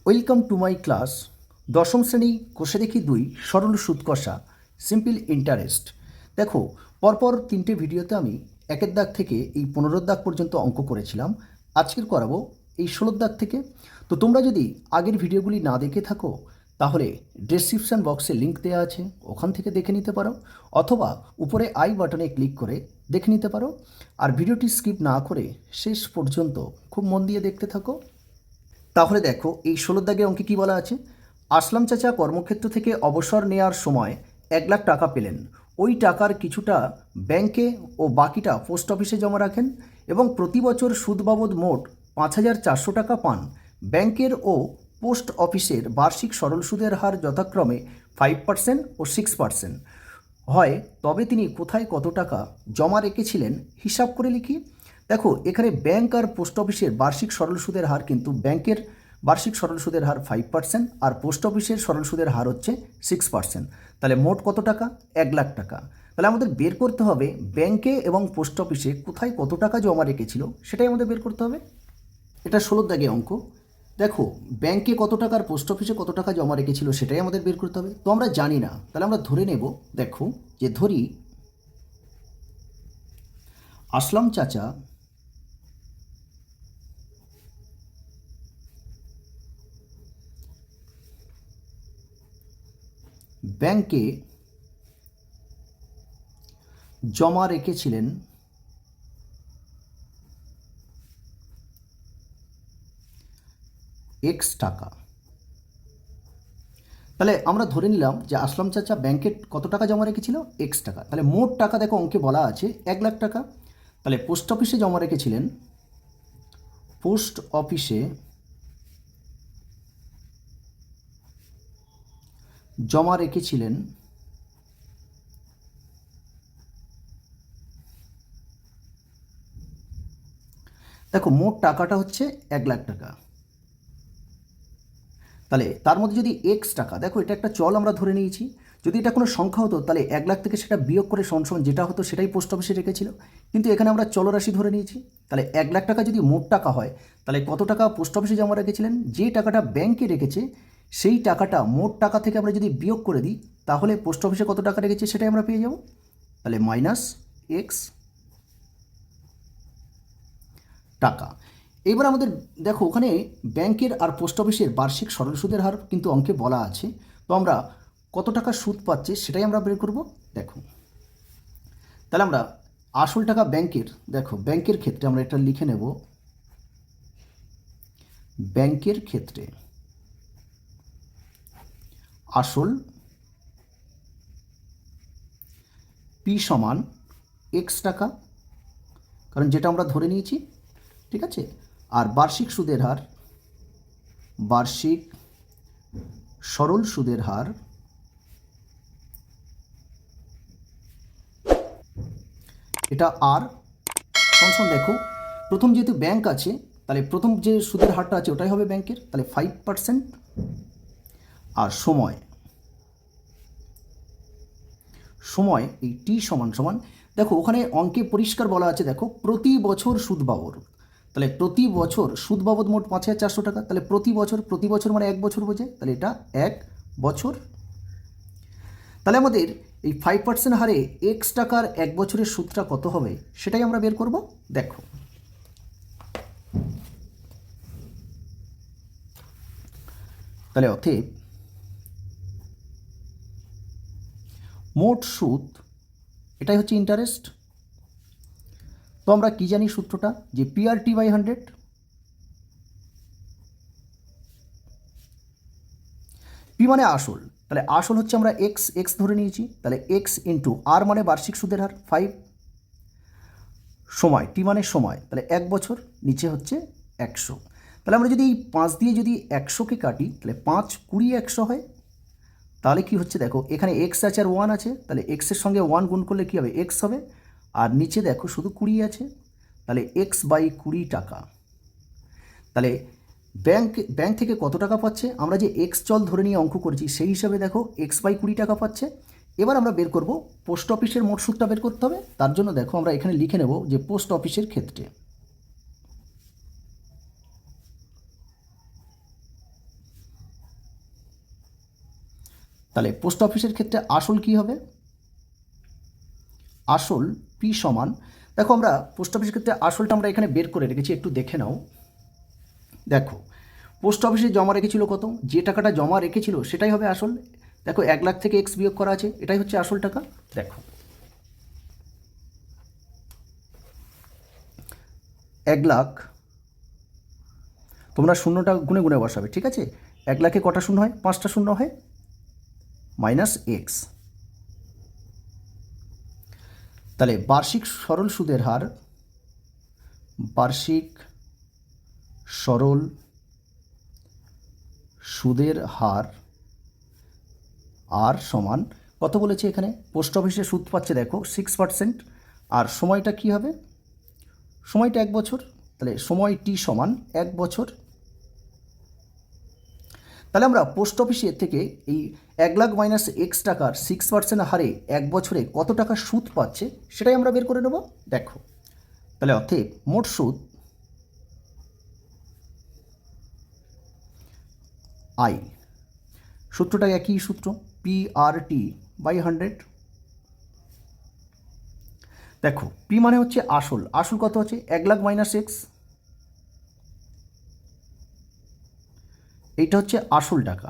Welcome to my class. দশম শ্রেণী কোষে দেখি 2 সরল সুদ কষা সিম্পল ইন্টারেস্ট। দেখো, পরপর 3টে ভিডিওতে আমি 1-এর দাগ থেকে এই 15-এর দাগ পর্যন্ত অঙ্ক করেছিলাম। আজকের করাবো এই 16-এর দাগ থেকে। তো তোমরা যদি আগের ভিডিওগুলি না দেখে থাকো তাহলে ডেসক্রিপশন বক্সে লিঙ্ক দেওয়া আছে, ওখান থেকে দেখে নিতে পারো, অথবা উপরে আই বাটনে ক্লিক করে দেখে নিতে পারো। আর ভিডিওটি স্কিপ না করে শেষ পর্যন্ত খুব মন দিয়ে দেখতে থাকো। তাহলে দেখো, এই 16 দাগে অঙ্কে কী বলা আছে? আসলাম চাচা কর্মক্ষেত্র থেকে অবসর নেওয়ার সময় 1 লাখ টাকা পেলেন। ওই টাকার কিছুটা ব্যাংকে ও বাকিটা পোস্ট অফিসে জমা রাখেন এবং প্রতি বছর সুদ বাবদ মোট 5,400 টাকা পান। ব্যাংকের ও পোস্ট অফিসের বার্ষিক সরল সুদের হার যথাক্রমে 5% ও 6% হয়, তবে তিনি কোথায় কত টাকা জমা রেখেছিলেন হিসাব করে লিখি। দেখো, এখানে ব্যাংক আর পোস্ট অফিসের বার্ষিক সরল সুদের হার, কিন্তু ব্যাংকের বার্ষিক সরল সুদের হার 5% আর পোস্ট অফিসের সরল সুদের হার হচ্ছে 6%। তাহলে মোট কত টাকা? 1 লাখ টাকা। তাহলে আমাদের বের করতে হবে ব্যাংকে এবং পোস্ট অফিসে কোথায় কত টাকা জমা রেখেছিল, সেটাই আমাদের বের করতে হবে। এটা 16 দাগে অঙ্ক। দেখো, ব্যাংকে কত টাকা আর পোস্ট অফিসে কত টাকা জমা রেখেছিল সেটাই আমাদের বের করতে হবে। তো আমরা জানি না, তাহলে আমরা ধরে নেব। দেখো, যে ধরি আসলাম চাচা ব্যাংকে জমা রেখেছিলেন এক্স টাকা। তাহলে আমরা ধরে নিলাম যে আসলাম চাচা ব্যাংকে কত টাকা জমা রেখেছিল? এক্স টাকা। তাহলে মোট টাকা দেখো অঙ্কে বলা আছে 1 লাখ টাকা। তাহলে পোস্ট অফিসে জমা রেখেছিলেন, পোস্ট অফিসে জমা রেখেছিলেন দেখো মোট টাকাটা হচ্ছে 1 লাখ টাকা। তাহলে তার মধ্যে যদি এক্স টাকা, দেখো এটা একটা চল আমরা ধরে নিয়েছি। যদি এটা কোনো সংখ্যা হতো তাহলে 1 লাখ থেকে সেটা বিয়োগ করে সমান যেটা হতো সেটাই পোস্ট অফিসে রেখেছিল, কিন্তু এখানে আমরা চলরাশি ধরে নিয়েছি। তাহলে 1 লাখ টাকা যদি মোট টাকা হয়, তাহলে কত টাকা পোস্ট অফিসে জমা রেখেছিলেন? যে টাকাটা ব্যাংকে রেখেছে সেই টাকাটা মোট টাকা থেকে আমরা যদি বিয়োগ করে দিই, তাহলে পোস্ট অফিসে কত টাকা রেখেছে সেটাই আমরা পেয়ে যাব। তাহলে মাইনাস এক্স টাকা। এবার আমাদের দেখো, ওখানে ব্যাংকের আর পোস্ট অফিসের বার্ষিক সরল সুদের হার কিন্তু অঙ্কে বলা আছে। তো আমরা কত টাকা সুদ পাচ্ছে সেটাই আমরা বের করব। দেখো, তাহলে আমরা আসল টাকা ব্যাংকের, দেখো ব্যাংকের ক্ষেত্রে আমরা এটা লিখে নেব। ব্যাংকের ক্ষেত্রে আসল পি সমান এক্স টাকা, কারণ যেটা আমরা ধরে নিয়েছি, ঠিক আছে। আর বার্ষিক সুদের হার, বার্ষিক সরল সুদের হার এটা আর সমান, দেখো প্রথম যেহেতু ব্যাংক আছে তাহলে প্রথম যে সুদের হারটা আছে ওটাই হবে ব্যাংকের, তাহলে 5%। আর সময়, সময় এই টি সমান সমান, দেখো ওখানে অঙ্কে পরিষ্কার বলা আছে, দেখো প্রতি বছর সুদ বাবদ। তাহলে প্রতি বছর সুদ বাবদ মোট 5,400 টাকা। তাহলে প্রতি বছর, প্রতি বছর মানে 1 বছর বোঝায়, তাহলে এটা 1 বছর। তাহলে আমাদের এই 5% হারে এক্স টাকার 1 বছরের সুদটা কত হবে সেটাই আমরা বের করব। দেখো, তাহলে অতএব মোট সুদ, এটাই হচ্ছে ইন্টারেস্ট। তো আমরা কি জানি সূত্রটা, যে PRT বাই 100। পি মানে আসল, তাহলে আসল হচ্ছে আমরা এক্স এক্স ধরে নিয়েছি, তাহলে এক্স ইন্টু আর মানে বার্ষিক সুদের হার 5, সময় টি মানে সময়, তাহলে 1 বছর, নিচে হচ্ছে 100। তাহলে আমরা যদি এই 5 দিয়ে যদি 100কে কাটি, তাহলে 5, 20, 100 হয়। তাহলে কি হচ্ছে, দেখো এখানে এক্স আছে আর 1 আছে, তাহলে এক্সের সঙ্গে 1 গুণ করলে কী হবে? এক্স হবে। আর নিচে দেখো শুধু 20 আছে, তাহলে এক্স বাই 20 টাকা। তাহলে ব্যাংক থেকে কত টাকা পাচ্ছে? আমরা যে এক্স চল ধরে নিয়ে অঙ্ক করেছি সেই হিসাবে দেখো এক্স বাই 20 টাকা পাচ্ছে। এবার আমরা বের করব পোস্ট অফিসের মোট সুদটা বের করতে হবে। তার জন্য দেখো আমরা এখানে লিখে নেব যে পোস্ট অফিসের ক্ষেত্রে তাহলে পোস্ট অফিসের ক্ষেত্রে আসল কি হবে? আসল পি সমান, দেখো আমরা পোস্ট অফিসের ক্ষেত্রে আসলটা আমরা এখানে বের করে রেখেছি, একটু দেখে নাও। দেখো পোস্ট অফিসে জমা রেখেছিল কত, যে টাকাটা জমা রেখেছিল সেটাই হবে আসল। দেখো 1,00,000 থেকে এক্স বিয়োগ করা আছে, এটাই হচ্ছে আসল টাকা। দেখো 1,00,000, তোমরা শূন্যটা গুনে গুনে বসাবে, ঠিক আছে? 1,00,000-এ কটা শূন্য হয়? 5টা শূন্য হয়, মাইনাস এক্স। তাহলে বার্ষিক সরল সুদের হার, বার্ষিক সরল সুদের হার আর সমান কত বলেছে এখানে? পোস্ট অফিসে সুদ পাচ্ছে দেখো 6%, আর সময়টা কি হবে? সময়টা 1 বছর, তাহলে সময় টি সমান 1 বছর। তাহলে আমরা পোস্ট অফিসে থেকে এই 1,00,000 মাইনাস এক্স টাকার 6% হারে 1 বছরে কত টাকা সুদ পাচ্ছে সেটাই আমরা বের করে নেব। দেখো তাহলে অতএব মোট সুদ আই, সূত্রটা একই সূত্র, পি আর টি বাই 100। দেখো পি মানে হচ্ছে আসল, আসল কত হচ্ছে? 1,00,000 মাইনাস এক্স, এইটা হচ্ছে আসল টাকা।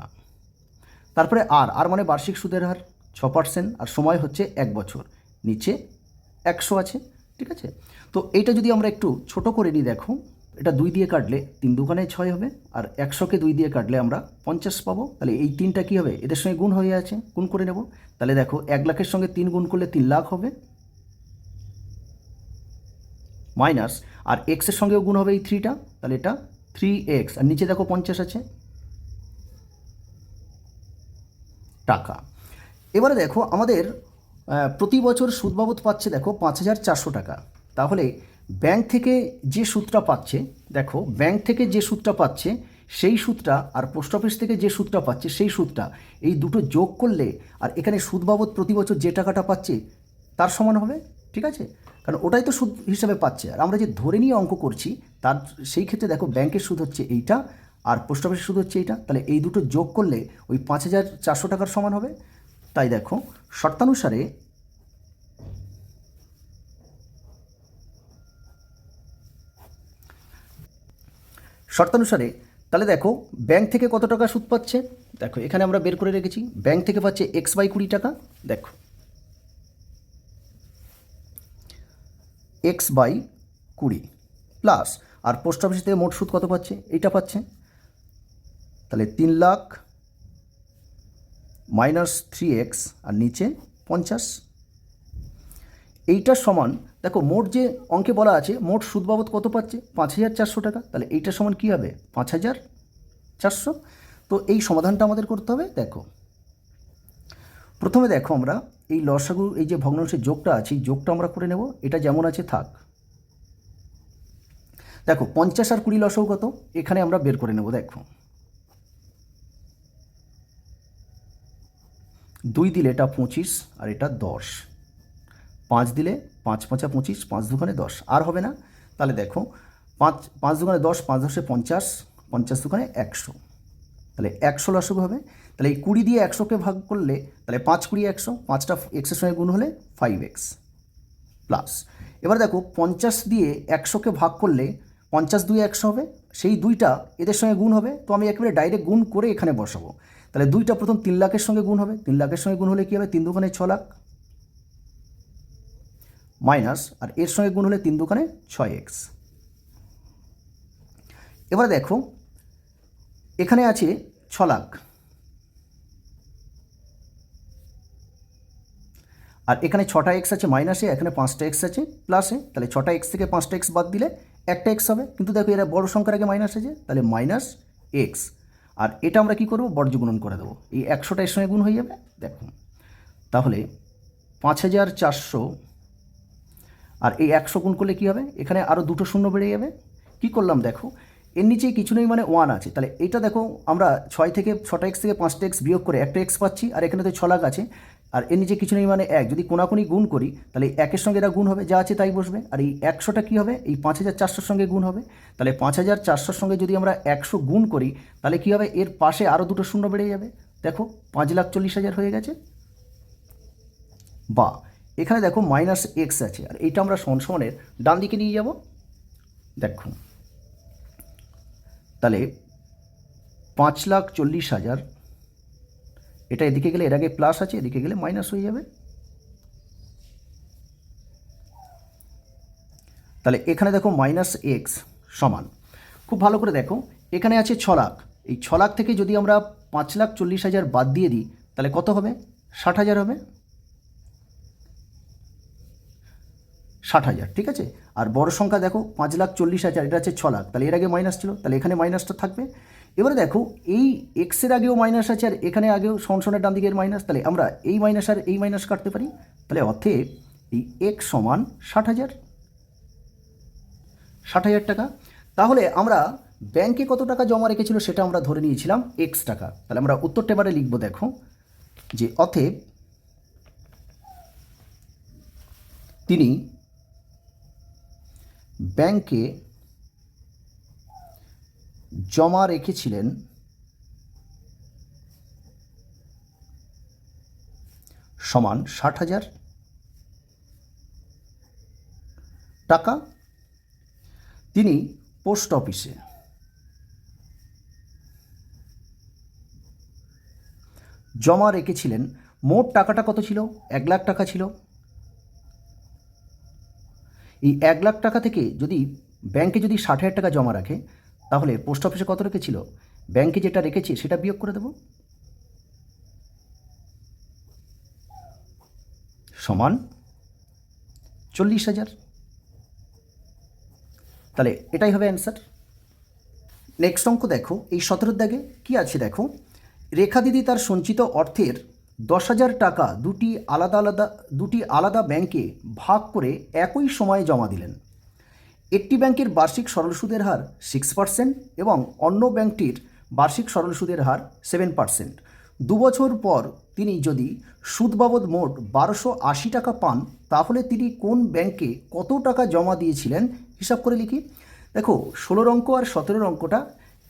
তারপরে আর মানে বার্ষিক সুদের হার 6%, আর সময় হচ্ছে 1 বছর, নিচে 100 আছে, ঠিক আছে? তো এইটা যদি আমরা একটু ছোট করে নিই, দেখো এটা 2 দিয়ে কাটলে 3 দুগুণে 6 হবে, আর 100কে 2 দিয়ে কাটলে আমরা 50 পাবো। তাহলে এই 3টা কী হবে? এদের সঙ্গে গুণ হয়ে আছে, গুণ করে নেব। তাহলে দেখো 1,00,000-এর সঙ্গে 3 গুণ করলে 3,00,000 হবে, মাইনাস আর এক্সের সঙ্গেও গুণ হবে এই 3টা, তাহলে এটা 3x, আর নিচে দেখো 50 আছে টাকা। এবারে দেখো আমাদের প্রতি বছর সুদ বাবদ পাচ্ছে দেখো 5,400 টাকা। তাহলে ব্যাংক থেকে যে সুদটা পাচ্ছে, দেখো ব্যাংক থেকে যে সুদটা পাচ্ছে সেই সুদটা আর পোস্ট অফিস থেকে যে সুদটা পাচ্ছে সেই সুদটা, এই দুটো যোগ করলে আর এখানে সুদ বাবদ প্রতি বছর যে টাকাটা পাচ্ছে তার সমান হবে, ঠিক আছে? কারণ ওটাই তো সুদ হিসাবে পাচ্ছে, আর আমরা যে ধরে নিয়ে অঙ্ক করছি তার সেই ক্ষেত্রে দেখো ব্যাংকের সুদ হচ্ছে এইটা আর পোস্ট অফিসের সুদ হচ্ছে এইটা, তাহলে এই দুটো যোগ করলে ওই 5,400 টাকার সমান হবে। তাই দেখো শর্তানুসারে তাহলে দেখো ব্যাংক থেকে কত টাকা সুদ পাচ্ছে, দেখো এখানে আমরা বের করে রেখেছি, ব্যাংক থেকে পাচ্ছে x/20 টাকা। দেখো x/20 প্লাস, আর পোস্ট অফিস থেকে মোট সুদ কত পাচ্ছে? এইটা পাচ্ছে, তাহলে 3,00,000 মাইনাস 3x আর নিচে 50। এইটার সমান দেখো মোট যে অঙ্কে বলা আছে মোট সুদ বাবদ কত পাচ্ছে? 5,400 টাকা। তাহলে এইটার সমান কী হবে? 5,400। তো এই সমাধানটা আমাদের করতে হবে। দেখো প্রথমে দেখো আমরা এই লসাগু, এই যে ভগ্নাংশের যোগটা আছে এই যোগটা আমরা করে নেব, এটা যেমন আছে থাক। দেখো 50 আর 20 লসাগু কত এখানে আমরা বের করে নেব। দেখো 2 দিলে এটা 25 আর এটা 10, 5 দিলে 5 5 25, 5 দুগুণে 10, আর হবে না। তাহলে দেখো 5 দুগুণে 10, 5 10 50, 50 দুগুণে 100, তাহলে 100 লসাগু হবে। তাহলে এই 20 দিয়ে 100কে ভাগ করলে তাহলে 5 20 100, 5টা এক্সের সঙ্গে গুণ হলে 5x প্লাস। এবার দেখো 50 দিয়ে 100কে ভাগ করলে 50 2 100 হবে, সেই 2টা এদের সঙ্গে গুণ হবে, তো আমি একেবারে ডাইরেক্ট গুণ করে এখানে বসাবো। তাহলে 2টা প্রথম 3,00,000-এর সঙ্গে গুণ হবে, 3,00,000-এর সঙ্গে গুণ হলে কী হবে? 3 দুগুণে 6,00,000 মাইনাস, আর এর সঙ্গে গুণ হলে 3 দুগুণে 6x। এবার দেখো এখানে আছে 6,00,000 আর এখানে 6টা এক্স আছে মাইনাসে, এখানে 5টা এক্স আছে প্লাসে, তাহলে 6টা এক্স থেকে 5টা এক্স বাদ দিলে একটা এক্স হবে, কিন্তু দেখো এরা বড় সংখ্যার আগে মাইনাস আছে, তাহলে মাইনাস এক্স। আর এটা আমরা কী করবো? বর্জ্যগুণন করে দেবো, এই 100টা এর সঙ্গে গুণ হয়ে যাবে। দেখো তাহলে 5,400 আর এই 100 গুণ করলে কী হবে? এখানে আরও দুটো শূন্য বেড়ে যাবে। কী করলাম দেখো, এর নিচে কিছু নেই মানে 1 আছে, তাহলে এইটা দেখো আমরা 6টা এক্স থেকে 5টা এক্স বিয়োগ করে একটা এক্স পাচ্ছি, আর এখানে তো 6,00,000 আছে, আর এর নিচে কিছু নেই মানে 1, যদি কোনাকুনি গুণ করি তাহলে 1-এর সঙ্গে এটা গুণ হবে, যা আছে তাই বসবে, আর এই 100টা কী হবে? এই 5,400-র সঙ্গে গুণ হবে। তাহলে 5,400-র সঙ্গে যদি আমরা 100 গুণ করি তাহলে কী হবে? এর পাশে আরও দুটো শূন্য বেড়ে যাবে, দেখো 5,40,000 হয়ে গেছে। বা এখানে দেখো মাইনাস এক্স আছে, আর এইটা আমরা সমানের ডান দিকে নিয়ে যাব। দেখো তাহলে 5,40,000, এটা এদিকে গেলে এর আগে প্লাস আছে, এদিকে গেলে মাইনাস হয়ে যাবে। তাহলে এখানে দেখো মাইনাস এক্স সমান, খুব ভালো করে দেখো এখানে আছে 6 লাখ। এই 6 লাখ থেকে যদি আমরা 5,40,000 বাদ দিয়ে দিই তাহলে কত হবে? 60,000 হবে। 60,000, ঠিক আছে। আর বড় সংখ্যা দেখো 5,40,000, এটা আছে 6 লাখ, তাহলে এর আগে মাইনাস ছিল, তাহলে এখানে মাইনাসটা থাকবে। এবারে দেখো এই এক্সের আগেও মাইনাস আছে, আর এখানে আগেও সনের ডান দিকের মাইনাস, তাহলে আমরা এই মাইনাস আর এই মাইনাস কাটতে পারি। তাহলে অতএব এই এক্স সমান 60,000 টাকা। তাহলে আমরা ব্যাংকে কত টাকা জমা রেখেছিল সেটা আমরা ধরে নিয়েছিলাম এক্স টাকা। তাহলে আমরা উত্তরটা এবারে লিখব, দেখো যে অতএব তিনি ব্যাংকে জমা রেখেছিলেন সমান 60,000 টাকা। তিনি পোস্ট অফিসে জমা রেখেছিলেন, মোট টাকাটা কত ছিল? 1 লাখ টাকা ছিল। এই 1 লাখ টাকা থেকে যদি ব্যাংকে যদি 60,000 টাকা জমা রাখে, তাহলে পোস্ট অফিসে কত রেখেছিল? ব্যাংকে যেটা রেখেছে সেটা বিয়োগ করে দেব, সমান 40,000। তাহলে এটাই হবে অ্যান্সার। নেক্সট অঙ্ক দেখো, এই 17 দাগে কি আছে দেখো, রেখা দিদি তার সঞ্চিত অর্থের 10,000 টাকা দুটি আলাদা ব্যাংকে ভাগ করে একই সময়ে জমা দিলেন। একটি ব্যাংকের বার্ষিক সরল সুদের হার 6% এবং অন্য ব্যাংকটির বার্ষিক সরল সুদের হার 7%। 2 বছর পর তিনি যদি সুদ বাবদ মোট 1,280 টাকা পান, তাহলে তিনি কোন ব্যাংকে কত টাকা জমা দিয়েছিলেন হিসাব করে লিখি। দেখো 16 অঙ্ক আর 17 অঙ্কটা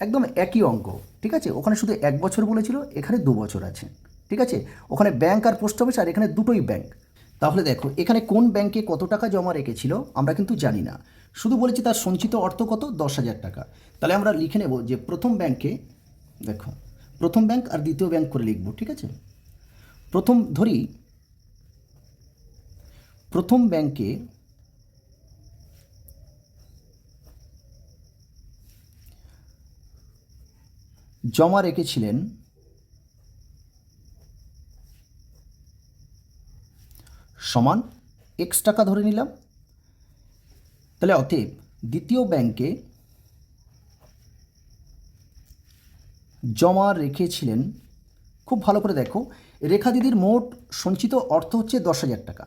একদম একই অঙ্ক, ঠিক আছে। ওখানে শুধু 1 বছর বলেছিল, এখানে 2 বছর আছে, ঠিক আছে। ওখানে ব্যাংক আর পোস্ট অফিস, আর এখানে দুটোই ব্যাংক। তাহলে দেখো এখানে কোন ব্যাংকে কত টাকা জমা রেখেছিল আমরা কিন্তু জানি না, শুধু বলেছি তার সঞ্চিত অর্থ কত, 10,000 টাকা। তাহলে আমরা লিখে নেব যে প্রথম ব্যাংকে, দেখো প্রথম ব্যাংক আর দ্বিতীয় ব্যাংক করে লিখব, ঠিক আছে। প্রথম ধরি, প্রথম ব্যাংকে জমা রেখেছিলেন সমান এক্স টাকা ধরে নিলাম। তাহলে অতএব দ্বিতীয় ব্যাংকে জমা রেখেছিলেন, খুব ভালো করে দেখো রেখা দিদির মোট সঞ্চিত অর্থ হচ্ছে 10,000 টাকা।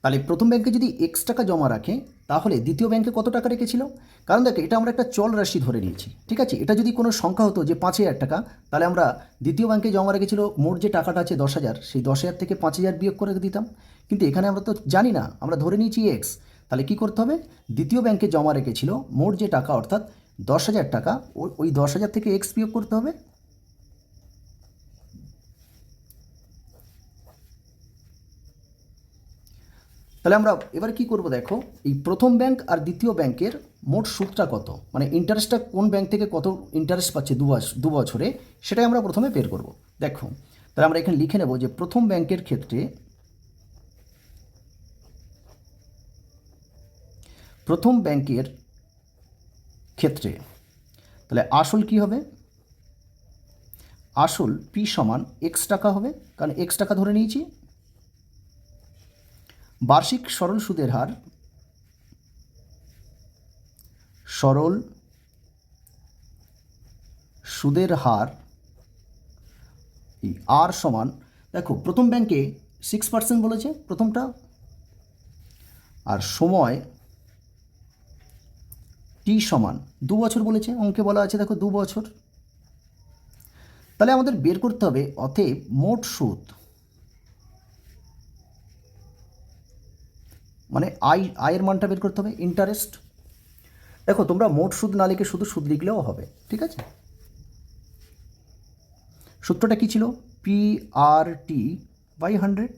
তাহলে প্রথম ব্যাংকে যদি এক্স টাকা জমা রাখে, তাহলে দ্বিতীয় ব্যাংকে কত টাকা রেখেছিল? কারণ দেখো এটা আমরা একটা চল রাশি ধরে নিয়েছি, ঠিক আছে। এটা যদি কোনো সংখ্যা হতো যে 5,000 টাকা, তাহলে আমরা দ্বিতীয় ব্যাংকে জমা রেখেছিল মোট যে টাকাটা আছে 10,000, সেই 10,000 থেকে 5,000 বিয়োগ করে দিতাম। কিন্তু এখানে আমরা তো জানি না, আমরা ধরে নিয়েছি এক্স। তাহলে কি করতে হবে? দ্বিতীয় ব্যাংকে জমা রেখেছিল মোট যে টাকা অর্থাৎ 10,000 টাকা, ওই 10,000 থেকে এক্স বিয়োগ করতে হবে। তাহলে আমরা এবার কি করব, দেখো এই প্রথম ব্যাংক আর দ্বিতীয় ব্যাংকের মোট সুদটা কত, মানে ইন্টারেস্টটা কোন ব্যাংক থেকে কত ইন্টারেস্ট পাচ্ছে 2 বছরে, সেটাই আমরা প্রথমে বের করব। দেখো তাহলে আমরা এখানে লিখে নেব যে প্রথম ব্যাংকের ক্ষেত্রে, প্রথম ব্যাংকের ক্ষেত্রে তাহলে আসল কি হবে? আসল পি সমান এক্স টাকা হবে, কারণ এক্স টাকা ধরে নিয়েছি। বার্ষিক সরল সুদের হার, সরল সুদের হার এই আর সমান, দেখো প্রথম ব্যাংকে 6% বলেছে প্রথমটা, আর সময় টি সমান 2 বছর বলেছে, অঙ্কে বলা আছে দেখো 2 বছর। তাহলে আমাদের বের করতে হবে অতএব মোট সুদ, মানে আয়ের মানটা বের করতে হবে, ইন্টারেস্ট। দেখো তোমরা মোট সুদ না লিখে শুধু সুদ লিখলেও হবে, ঠিক আছে। সূত্রটা কী ছিল? PRT/100,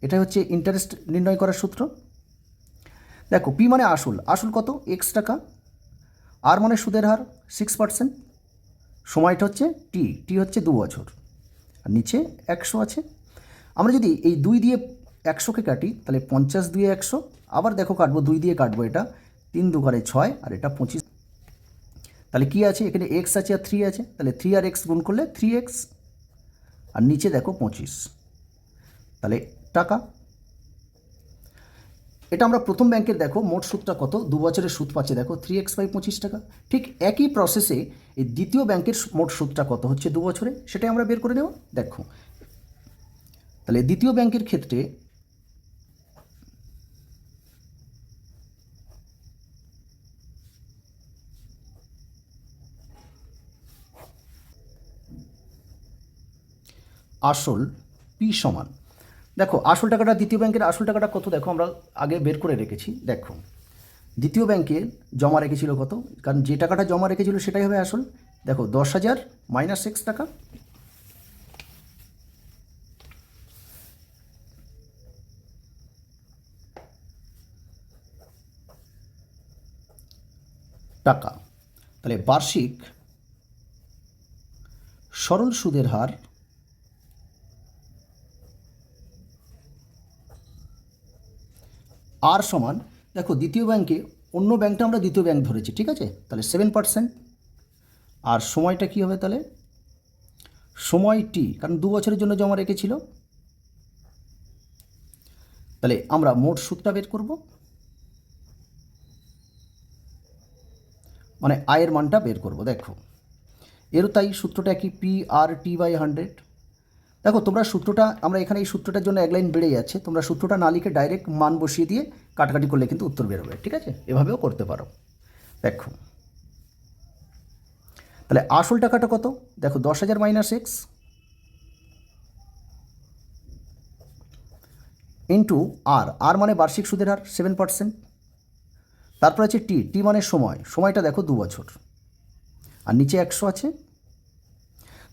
এটাই হচ্ছে ইন্টারেস্ট নির্ণয় করার সূত্র। দেখো পি মানে আসল, আসল কত এক্স টাকা, আর মানে সুদের হার 6%, সময়টা হচ্ছে টি, টি হচ্ছে 2 বছর, আর নিচে 100 আছে। আমরা যদি এই 2 দিয়ে 100কে কাটি তাহলে 50 দিয়ে 100, আবার দেখো কাটবো 2 দিয়ে কাটবো, এটা 3 2 6 আর এটা 25। তাহলে কি আছে এখানে এক্স আছে আর 3 আছে, তাহলে 3 আর এক্স গুণ করলে 3x, আর নিচে দেখো 25, তাহলে টাকা। এটা আমরা প্রথম ব্যাংকের দেখো মোট সুদটা কত, 2 বছরের সুদ পাচ্ছে দেখো 3x/25 টাকা। ঠিক একই প্রসেসে এই দ্বিতীয় ব্যাংকের মোট সুদটা কত হচ্ছে 2 বছরে, সেটাই আমরা বের করে নেব। দেখো তাহলে দ্বিতীয় ব্যাংকের ক্ষেত্রে আসল পি সমান, দেখো আসল টাকাটা, দ্বিতীয় ব্যাংকের আসল টাকাটা কত দেখো আমরা আগে বের করে রেখেছি। দেখো দ্বিতীয় ব্যাংকে জমা রেখেছিল কত, কারণ যে টাকাটা জমা রেখেছিল সেটাই হবে আসল। দেখো 10,000 মাইনাস x টাকা, টাকা। তাহলে বার্ষিক সরল সুদের হার আর সমান, দেখো দ্বিতীয় ব্যাংকে, অন্য ব্যাংকটা আমরা দ্বিতীয় ব্যাংক ধরেছি, ঠিক আছে, তাহলে 7%, আর সময়টা কি হবে তাহলে, সময় টি, কারণ 2 বছরের জন্য জমা রেখেছিল। তাহলে আমরা মোট সুদটা বের করব, মানে আয়ের মানটা বের করব। দেখো এরও তাই সূত্রটা কি, PRT/100। দেখো তোমরা সূত্রটা, আমরা এখানে এই সূত্রটার জন্য এক লাইন বেড়ে যাচ্ছে, তোমরা সূত্রটা না লিখে ডাইরেক্ট মান বসিয়ে দিয়ে কাটাকাটি করলে কিন্তু উত্তর বেরোবে, ঠিক আছে, এভাবেও করতে পারো। দেখো তাহলে আসল টাকাটা কত, দেখো 10,000 মাইনাস x ইন্টু আর, আর মানে বার্ষিক সুদের হার 7%, তারপর আছে টি, টি মানে সময়, সময়টা দেখো 2 বছর, আর নিচে 100 আছে।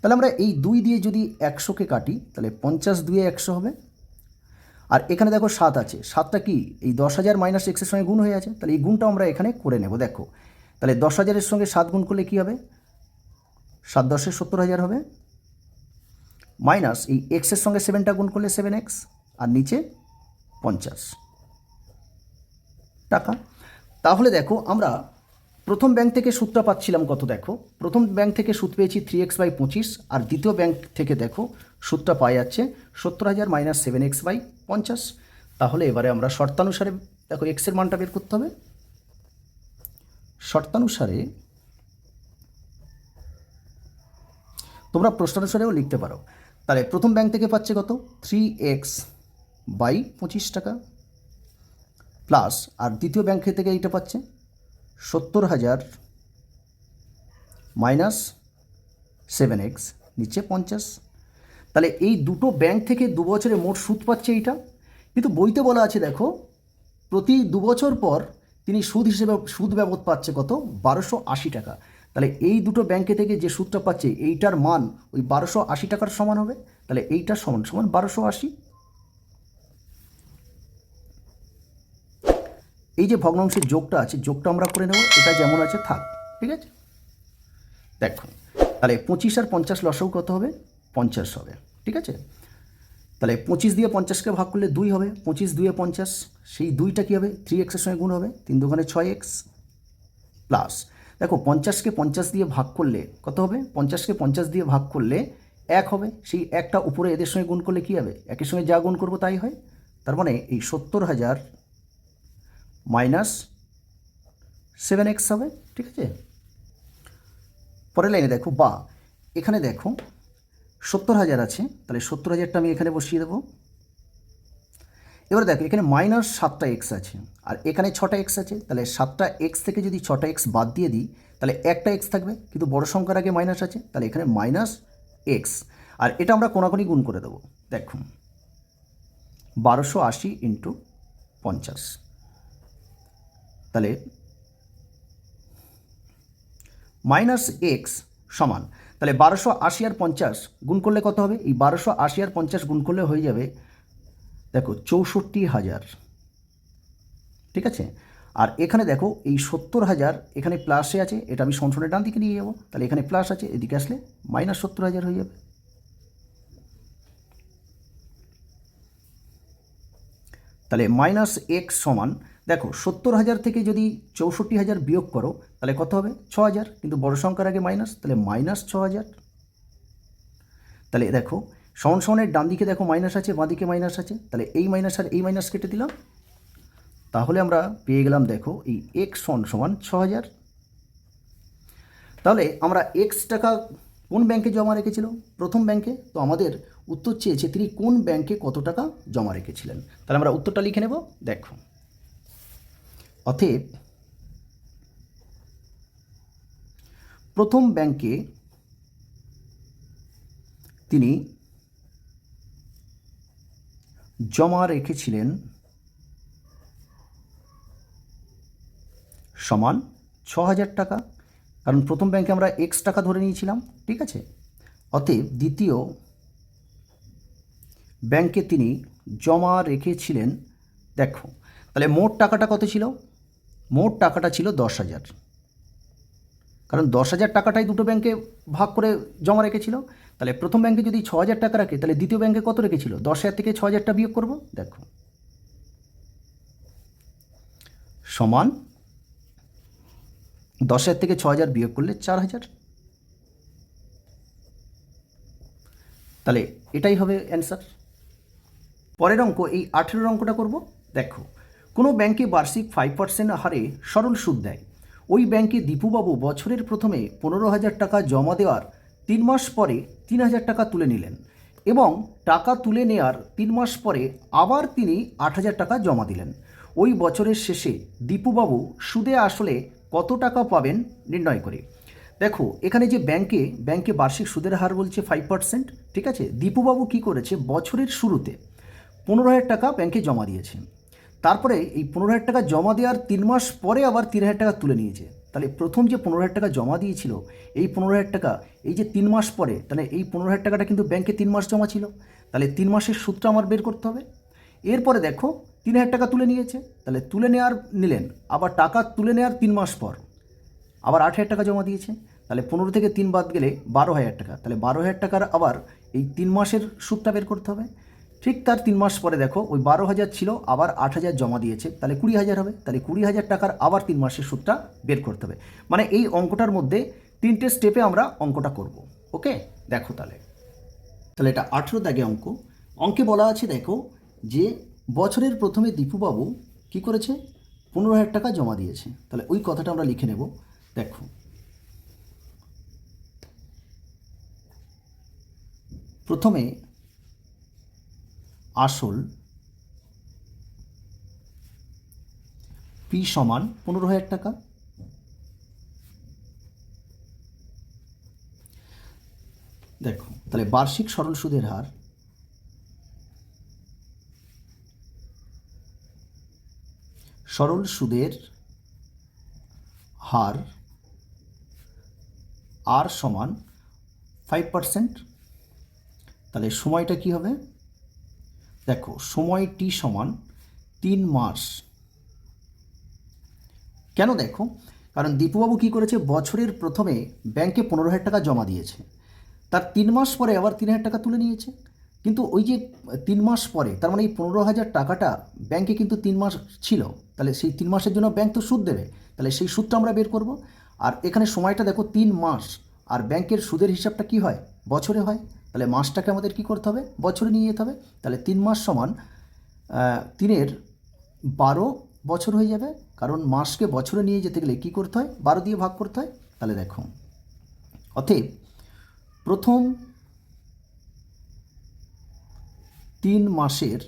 তাহলে আমরা এই 2 দিয়ে যদি 100কে কাটি তাহলে 50 2 100 হবে, আর এখানে দেখো 7 আছে, 7টা কি এই 10,000 মাইনাস এক্সের সঙ্গে গুণ হয়ে আছে, তাহলে এই গুণটা আমরা এখানে করে নেব। দেখো তাহলে 10,000-এর সঙ্গে 7 গুণ করলে কি হবে, 7 10 70,000 হবে, মাইনাস এই এক্সের সঙ্গে 7টা গুণ করলে 7x, আর নিচে 50 টাকা। তাহলে দেখো আমরা প্রথম ব্যাংক থেকে সুদটা পাচ্ছিলাম কত, দেখো প্রথম ব্যাংক থেকে সুদ পেয়েছি 3x/25, আর দ্বিতীয় ব্যাংক থেকে দেখো সুদটা পাওয়া যাচ্ছে 70,000 মাইনাস 7x/50। তাহলে এবারে আমরা শর্তানুসারে দেখো এক্সের মানটা বের করতে হবে। শর্তানুসারে তোমরা প্রশ্নানুসারেও লিখতে পারো। তাহলে প্রথম ব্যাংক থেকে পাচ্ছে কত 3x/25 টাকা, প্লাস আর দ্বিতীয় ব্যাংক থেকে এইটা পাচ্ছে 70,000 মাইনাস 7x, নিচে 50। তাহলে এই দুটো ব্যাংক থেকে 2 বছরে মোট সুদ পাচ্ছে এইটা, কিন্তু বইতে বলা আছে দেখো প্রতি 2 বছর পর তিনি সুদ হিসেবে সুদ বাবদ পাচ্ছে কত 1280 টাকা। তাহলে এই দুটো ব্যাংকে থেকে যে সুদটা পাচ্ছে এইটার মান ওই 1280 টাকার সমান হবে, তাহলে এইটার সমান সমান 1280। এই যে ভগ্নাংশের যোগটা আছে, যোগটা আমরা করে নেব, এটা যেমন আছে থাক, ঠিক আছে। দেখো তাহলে 25 আর 50 লসাগু কত হবে, 50 হবে, ঠিক আছে। তাহলে 25 দিয়ে 50কে ভাগ করলে 2 হবে, 25 2 50, সেই 2টা কী হবে 3x-এর সঙ্গে গুণ হবে, 3 2 6x, প্লাস দেখো 50কে 50 দিয়ে ভাগ করলে কত হবে, 50কে 50 দিয়ে ভাগ করলে 1 হবে, সেই একটা উপরে এদের সঙ্গে গুণ করলে কী হবে, একের সঙ্গে যা গুণ করবো তাই হয়। তার মানে এই 70,000 মাইনাস 7x হবে, ঠিক আছে। পরের লাইনে দেখো, বা এখানে দেখো 70,000 আছে, তাহলে 70,000টা আমি এখানে বসিয়ে দেবো। এবার দেখো এখানে মাইনাস 7টা x আছে, আর এখানে 6টা x আছে, তাহলে 7টা x থেকে যদি 6টা x বাদ দিয়ে দিই তাহলে একটা x থাকবে, কিন্তু বড় সংখ্যার আগে মাইনাস আছে, তাহলে এখানে মাইনাস x, আর এটা আমরা কোনাকুনি গুণ করে দেবো। দেখো 1280 ইন্টু 50, তাহলে মাইনাস x সমান, তাহলে 1280 আর 50 গুণ করলে কত হবে? এই 1280 আর 50 গুণ করলে হয়ে যাবে দেখো 64,000, ঠিক আছে। আর এখানে দেখো এই 70,000 এখানে প্লাসে আছে, এটা আমি সনসনের ডান দিকে নিয়ে যাবো, তাহলে এখানে প্লাস আছে, এদিকে আসলে -70,000 হয়ে যাবে। তাহলে -x সমান দেখো 70,000 থেকে যদি 64,000 বিয়োগ করো তাহলে কত হবে? 6,000, কিন্তু বড় সংখ্যার আগে মাইনাস, তাহলে -6,000। তাহলে দেখো সনের ডান দিকে দেখো মাইনাস আছে, বাঁ দিকে মাইনাস আছে, তাহলে এই মাইনাস আর এই মাইনাস কেটে দিলাম, তাহলে আমরা পেয়ে গেলাম দেখো এই x সমান 6,000। তাহলে আমরা x টাকা কোন ব্যাংকে জমা রেখেছিল? প্রথম ব্যাংকে। তো আমাদের উত্তর চেয়েছে তিনি কোন ব্যাংকে কত টাকা জমা রেখেছিলেন। তাহলে আমরা উত্তরটা লিখে নেব। দেখো অতএব প্রথম ব্যাংকে তিনি জমা রেখেছিলেন সমান 6,000 টাকা, কারণ প্রথম ব্যাংকে আমরা x টাকা ধরে নিয়েছিলাম, ঠিক আছে। অতএব দ্বিতীয় ব্যাংকে তিনি জমা রেখেছিলেন, দেখো তাহলে মোট টাকাটা কত ছিল? মোট টাকাটা ছিল 10,000, কারণ 10,000 টাকাটাই দুটো ব্যাংকে ভাগ করে জমা রেখেছিল। তাহলে প্রথম ব্যাংকে যদি 6,000 টাকা রাখে তাহলে দ্বিতীয় ব্যাংকে কত রেখেছিল? 10,000 থেকে 6,000টা বিয়োগ করব, দেখো সমান 10,000 থেকে 6,000 বিয়োগ করলে 4,000। তাহলে এটাই হবে অ্যান্সার। পরের অঙ্ক এই 18 অঙ্কটা করব। দেখো কোনো ব্যাংকে বার্ষিক 5% হারে সরল সুদ দেয়, ওই ব্যাংকে দীপুবাবু বছরের প্রথমে 15,000 টাকা জমা দেওয়ার 3 মাস পরে 3,000 টাকা তুলে নিলেন এবং টাকা তুলে নেওয়ার 3 মাস পরে আবার তিনি 8,000 টাকা জমা দিলেন। ওই বছরের শেষে দীপুবাবু সুদে আসলে কত টাকা পাবেন নির্ণয় করে। দেখো এখানে যে ব্যাংকে বার্ষিক সুদের হার বলছে 5%, ঠিক আছে। দীপুবাবু কি করেছে? বছরের শুরুতে 15,000 টাকা ব্যাংকে জমা দিয়েছে, তারপরে এই 15,000 টাকা জমা দেওয়ার 3 মাস পরে আবার 3,000 টাকা তুলে নিয়েছে। তাহলে প্রথম যে 15,000 টাকা জমা দিয়েছিল এই 15,000 টাকা এই যে 3 মাস পরে, তাহলে এই 15,000 টাকাটা কিন্তু ব্যাংকে 3 মাস জমা ছিল, তাহলে 3 মাসের সুদটা আমার বের করতে হবে। এরপরে দেখো 3,000 টাকা তুলে নিয়েছে, তাহলে নিলেন আবার টাকা তুলে নেওয়ার 3 মাস পর আবার 8,000 টাকা জমা দিয়েছে, তাহলে 15 থেকে 3 বাদ গেলে 12,000 টাকা, তাহলে 12,000 টাকার আবার এই 3 মাসের সুদটা বের করতে হবে। ঠিক তার 3 মাস পরে দেখো ওই 12,000 ছিল, আবার 8,000 জমা দিয়েছে, তাহলে 20,000 হবে, তাহলে 20,000 টাকার আবার 3 মাসের সুদটা বের করতে হবে। মানে এই অঙ্কটার মধ্যে 3টে স্টেপে আমরা অঙ্কটা করব। ওকে, দেখো তাহলে এটা 18 দাগে অঙ্কে বলা আছে দেখো যে বছরের প্রথমে দীপুবাবু কি করেছে? 15,000 টাকা জমা দিয়েছে, তাহলে ওই কথাটা আমরা লিখে নেব। দেখো প্রথমে আসল পি সমান 15,000 টাকা, দেখো তাহলে বার্ষিক সরল সুদের হার আর সমান 5%। তাহলে সময়টা কি হবে? দেখো সময় টি সমান 3 মাস। কেন? দেখো কারণ দীপুবাবু কি করেছে? বছরের প্রথমে ব্যাংকে 15,000 টাকা জমা দিয়েছে, তার 3 মাস পরে আবার 3,000 টাকা তুলে নিয়েছে, কিন্তু ওই যে 3 মাস পরে তার মানে এই 15,000 টাকাটা ব্যাংকে কিন্তু 3 মাস ছিল, তাহলে সেই 3 মাসের জন্য ব্যাংক তো সুদ দেবে, তাহলে সেই সুদটা আমরা বের করব। আর এখানে সময়টা দেখো 3 মাস, আর ব্যাংকের সুদের হিসাবটা কি হয়? বছরে হয়, তাহলে মাসটাকে আমাদের কি করতে হবে? বছরে নিয়ে যেতে হবে। তাহলে 3 মাস সমান 3-এর 12 বছর হয়ে যাবে, কারণ মাসকে বছরে নিয়ে যেতে গেলে কী করতে হয়? 12 দিয়ে ভাগ করতে হয়। তাহলে দেখো অতএব প্রথম 3 মাসের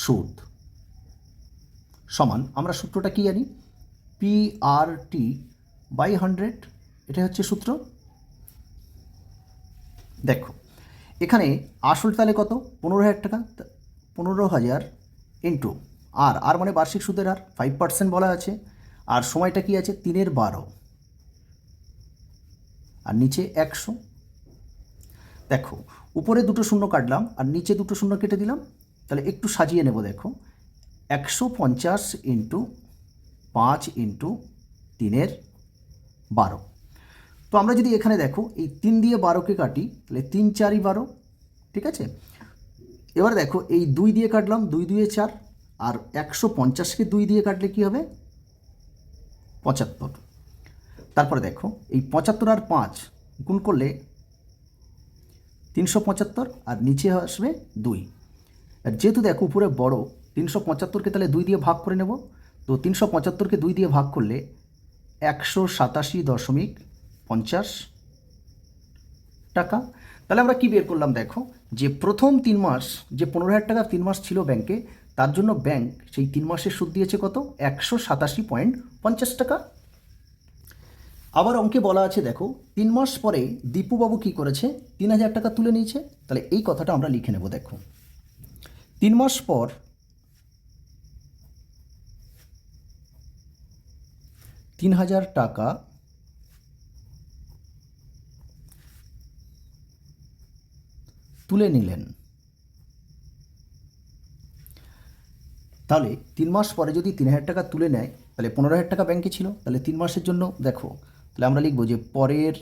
সুদ সমান, আমরা সূত্রটা কি জানি? PRT/100, এটা হচ্ছে সূত্র। দেখো এখানে আসল তাহলে কত? 15,000 টাকা, 15,000 ইন্টু আর মানে বার্ষিক সুদের হার 5% বলা আছে, আর সময়টা কি আছে? 3-এর 12, আর নিচে 100। দেখো উপরে দুটো শূন্য কাটলাম আর নিচে দুটো শূন্য কেটে দিলাম, তাহলে একটু সাজিয়ে নেব। দেখো 150 ইন্টু 5 ইন্টু 3 12। তো আমরা যদি এখানে দেখো এই 3 দিয়ে 12কে কাটি, তাহলে 3 4 12, ঠিক আছে। এবার দেখো এই 2 দিয়ে কাটলাম, 2 2 4, আর 150কে 2 দিয়ে কাটলে কি হবে 75। তারপরে দেখো এই 75 আর 5 গুণ করলে 375, আর নিচে আসবে 2। আর যেহেতু দেখো উপরে বড় 375কে তাহলে 2 দিয়ে ভাগ করে নেব। তো 375কে 2 দিয়ে ভাগ করলে 187.50 টাকা। তাহলে আমরা কি বের করলাম, দেখো যে প্রথম 3 মাস যে 15,000 টাকা 3 মাস ছিল ব্যাংকে, তার জন্য ব্যাংক সেই 3 মাসের সুদ দিয়েছে কত 187.50 টাকা। আবার অঙ্কে বলা আছে দেখো 3 মাস পরে দীপুবাবু কি করেছে 3,000 টাকা তুলে নিয়েছে। তাহলে এই কথাটা আমরা লিখে নেব। দেখো 3 মাস পর 3,000 টাকা তুলে নিলেন। তাহলে 3 মাস পরে যদি 3,000 টাকা তুলে নেয়, তাহলে 15,000 টাকা ব্যাংকে ছিল। তাহলে 3 মাসের জন্য দেখো, তাহলে আমরা লিখব যে পরের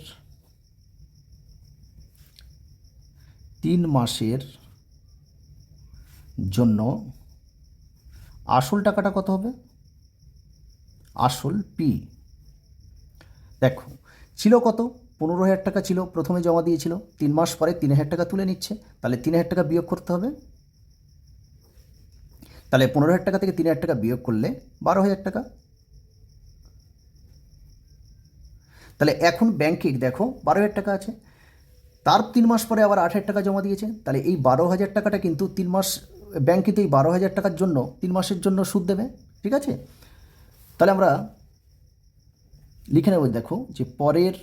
3 মাসের জন্য আসল টাকাটা কত হবে, আসল পি। দেখো ছিল কত 15,000 টাকা ছিল, প্রথমে জমা দিয়েছিল, 3 মাস পরে 3,000 টাকা তুলে নিচ্ছে, তাহলে 3,000 টাকা বিয়োগ করতে হবে। তাহলে 15,000 টাকা থেকে 3,000 টাকা বিয়োগ করলে 12,000 টাকা। তাহলে এখন ব্যাংকে দেখো 12,000 টাকা আছে, তার 3 মাস পরে আবার 8,000 টাকা জমা দিয়েছে। তাহলে এই 12,000 টাকাটা কিন্তু 3 মাস ব্যাংক কিন্তু এই 12,000 টাকার জন্য 3 মাসের জন্য সুদ দেবে, ঠিক আছে। তাহলে আমরা লিখে নেব, দেখো যে পরের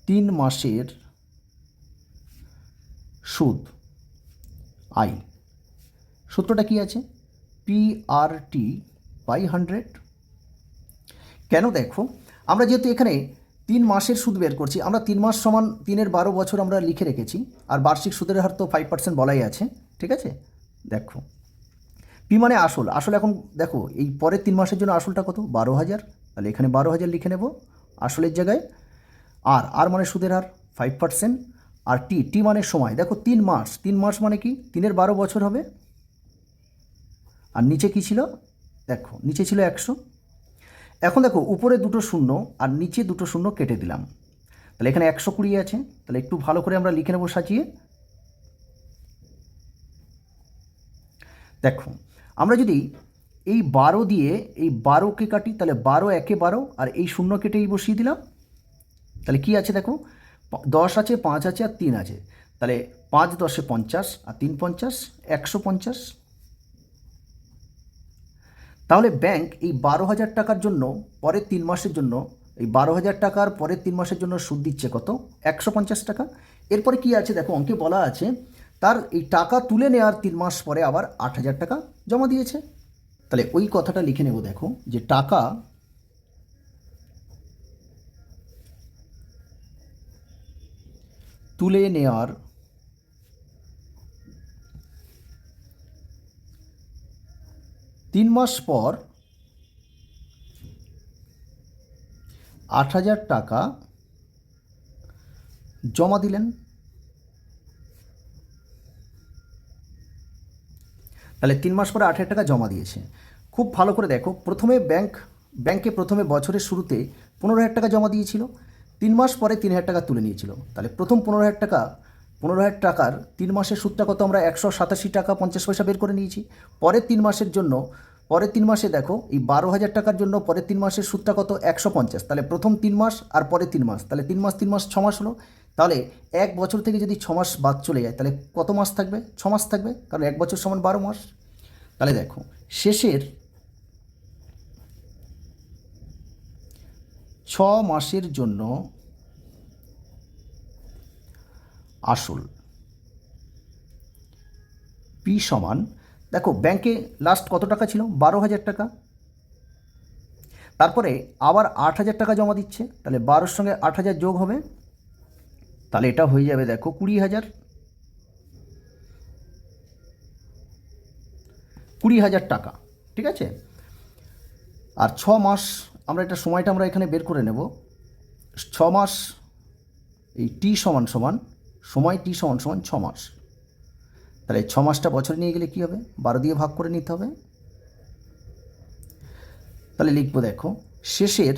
3 মাসের সুদ আই, সূত্রটা কি আছে PRT/100। কেন, দেখো আমরা যেহেতু এখানে 3 মাসের সুদ বের করছি, আমরা 3 মাস সমান 3 12 বছর আমরা লিখে রেখেছি, আর বার্ষিক সুদের হার তো 5% বলাই আছে, ঠিক আছে। দেখো পি মানে আসল, আসল এখন দেখো এই পরের 3 মাসের জন্য আসলটা কত 12,000, তাহলে এখানে 12,000 লিখে নেব আসলের জায়গায়। আর মানে সুদের হার 5%, আর টি মানে সময়, দেখো 3 মাস, 3 মাস মানে কি 3 12 বছর হবে। আর নিচে কি ছিল, দেখো নিচে ছিল 100। এখন দেখো উপরে দুটো শূন্য আর নিচে দুটো শূন্য কেটে দিলাম, তাহলে এখানে 120 আছে। তাহলে একটু ভালো করে আমরা লিখে নেব সাজিয়ে। দেখো আমরা যদি এই 12 দিয়ে এই 12কে কাটি, তাহলে 12 একে 12, আর এই শূন্য কেটেই বসিয়ে দিলাম। তাহলে কি আছে দেখো 10 আছে, 5 আছে, আর 3 আছে। তাহলে 5 10 50, আর 3 50, 150। তাহলে ব্যাংক এই 12,000 টাকার জন্য পরের 3 মাসের জন্য এই 12,000 টাকার পরের 3 মাসের জন্য সুদ দিচ্ছে কত 150 টাকা। এরপরে কি আছে দেখো অঙ্কে বলা আছে তার এই টাকা তুলে নেওয়ার 3 মাস পরে আবার 8,000 টাকা জমা দিয়েছে। তাহলে ওই কথাটা লিখে নেব, দেখো যে টাকা তুলে নেওয়ার 3 মাস পর 8,000 টাকা জমা দিলেন। তাহলে 3 মাস পরে 8,000 টাকা জমা দিয়েছে। খুব ভালো করে দেখো, প্রথমে ব্যাংকে প্রথমে বছরের শুরুতে 15,000 টাকা জমা দিয়েছিল, 3 মাস পরে 3,000 টাকা তুলে নিয়েছিল। তাহলে প্রথম 15,000 টাকার 3 মাসের সুদটা কত আমরা 187 টাকা 50 পয়সা বের করে নিয়েছি। পরের 3 মাসের জন্য পরের 3 মাসে দেখো এই 12,000 টাকার জন্য পরের 3 মাসের সুদটা কত 150। তাহলে প্রথম 3 মাস আর পরের 3 মাস, তাহলে 3 মাস 3 মাস 6 মাস হলো। তাহলে 1 বছর থেকে যদি 6 মাস বাদ চলে যায়, তাহলে কত মাস থাকবে 6 মাস থাকবে, কারণ 1 বছর সমান 12 মাস। তাহলে দেখো শেষের 6 মাসের জন্য আসল পি সমান, দেখো ব্যাংকে লাস্ট কত টাকা ছিল 12,000 টাকা। তারপরে আবার 8,000 টাকা জমা দিচ্ছে, তাহলে 12 সঙ্গে 8,000 যোগ হবে, তাহলে এটা হয়ে যাবে দেখো 20,000। 20,000 টাকা, ঠিক আছে। আর 6 মাস আমরা এটা সময়টা আমরা এখানে বের করে নেব। 6 মাস, এই টি সমান সমান সময় টি সমান সমান 6 মাস, তাহলে 6 মাসটা বছরে নিয়ে গেলে কী হবে, 12 দিয়ে ভাগ করে নিতে হবে। তাহলে লিখবো দেখো শেষের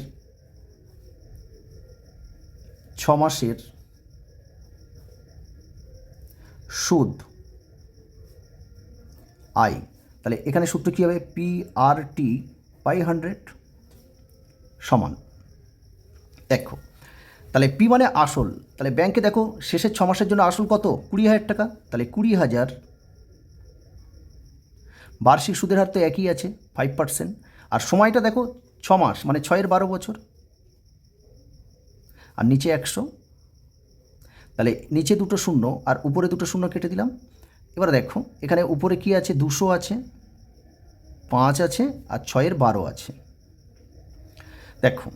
6 মাসের সুদ আই, তাহলে এখানে সূত্র কী হবে, PRT/100 সমান দেখো, তাহলে পি মানে আসল, তাহলে ব্যাংকে দেখো শেষের 6 মাসের জন্য আসল কত, 20,000 টাকা, তাহলে 20,000 বার্ষিক সুদের হার তো একই আছে 5%, আর সময়টা দেখো 6 মাস মানে 6 এর 12 বছর, আর নিচে 100, তাহলে নিচে দুটো শূন্য আর উপরে দুটো শূন্য কেটে দিলাম। এবার দেখো এখানে উপরে কি আছে, 200 আছে, 5 আছে, আর 6 এর 12 আছে। দেখো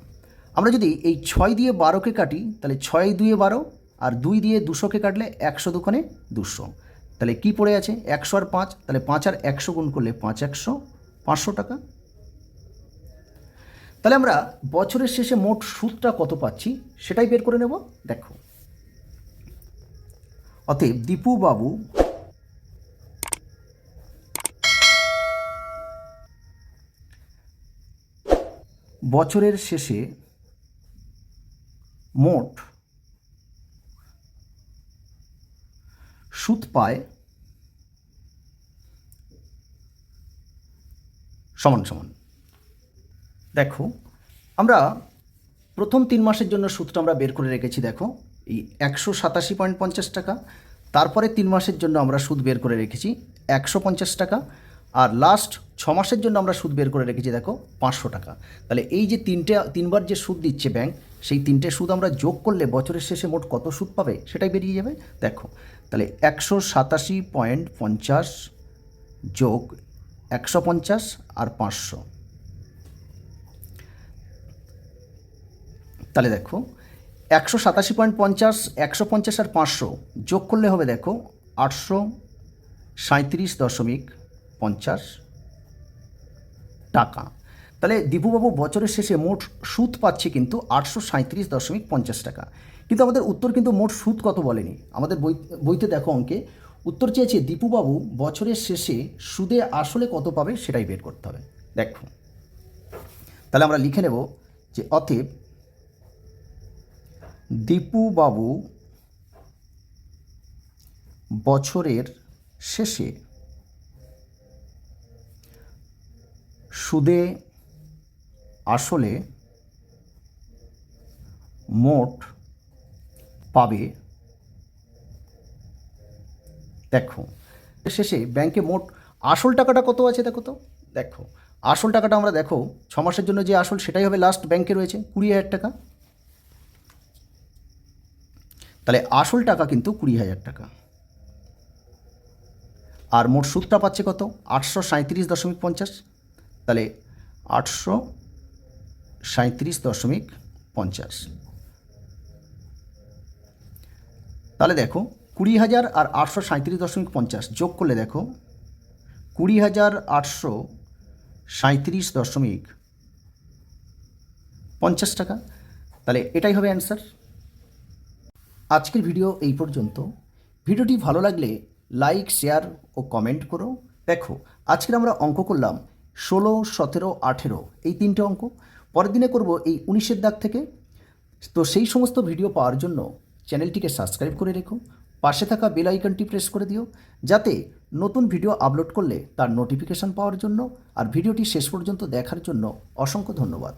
আমরা যদি এই 6 দিয়ে 12কে কাটি, তাহলে 6 2 12, আর 2 দিয়ে 200কে কাটলে 100 দুখানে 200, তাহলে কি পড়ে আছে 100 আর 5, তাহলে 5 আর 100 গুণ করলে 5 100 500 টাকা। তাহলে আমরা বছরের শেষে মোট সুদটা কত পাচ্ছি সেটাই বের করে নেব। দেখো অতএব দীপু বাবু বছরের শেষে মোট সুদ পায় সমান সমান। দেখো আমরা প্রথম 3 মাসের জন্য সুদটা আমরা বের করে রেখেছি, দেখো এই 187.50 টাকা, তারপরে 3 মাসের জন্য আমরা সুদ বের করে রেখেছি 150 টাকা, আর লাস্ট 6 মাসের জন্য আমরা সুদ বের করে রেখেছি দেখো 500 টাকা। তাহলে এই যে তিনবার যে সুদ দিচ্ছে ব্যাংক, সেই 3টে সুদ আমরা যোগ করলে বছরের শেষে মোট কত সুদ পাবে সেটাই বেরিয়ে যাবে। দেখো তাহলে 187.50 যোগ 150 আর 500, তাহলে দেখো 187.50 150 আর 500 যোগ করলে হবে দেখো 837.50 টাকা। তাহলে দীপুবাবু বছরের শেষে মোট সুদ পাচ্ছে কিন্তু 837.50 টাকা। কিন্তু আমাদের উত্তর কিন্তু মোট সুদ কত বলেনি, আমাদের বইতে দেখো অঙ্কে উত্তর চেয়েছে দীপুবাবু বছরের শেষে সুদে আসলে কত পাবে সেটাই বের করতে হবে। দেখো তাহলে আমরা লিখে নেব যে অতএব দীপুবাবু বছরের শেষে সুদে আসলে মোট পাবে। দেখো শেষে ব্যাংকে মোট আসল টাকাটা কত আছে দেখো তো, দেখো আসল টাকাটা আমরা দেখো 6 মাসের জন্য যে আসল সেটাই হবে লাস্ট ব্যাংকে রয়েছে 20,000 টাকা, তাহলে আসল টাকা কিন্তু 20,000 টাকা, আর মোট সুদটা পাচ্ছে কত 837.50, তাহলে 837.50, তাহলে দেখো 20,000 আর 837.50 যোগ করলে দেখো 20,837.50 টাকা, তাহলে এটাই হবে অ্যান্সার। আজকের ভিডিও এই পর্যন্ত। ভিডিওটি ভালো লাগলে লাইক শেয়ার ও কমেন্ট করো। দেখো আজকের আমরা অঙ্ক করলাম 16, 17, 18 এই 3টে অঙ্ক, পরের দিনে করব এই 19-এর দাগ থেকে। তো সেই সমস্ত ভিডিও পাওয়ার জন্য চ্যানেলটিকে সাবস্ক্রাইব করে রেখো, পাশে থাকা বেল আইকনটি প্রেস করে দিও যাতে নতুন ভিডিও আপলোড করলে তার নোটিফিকেশান পাওয়ার জন্য। আর ভিডিওটি শেষ পর্যন্ত দেখার জন্য অসংখ্য ধন্যবাদ।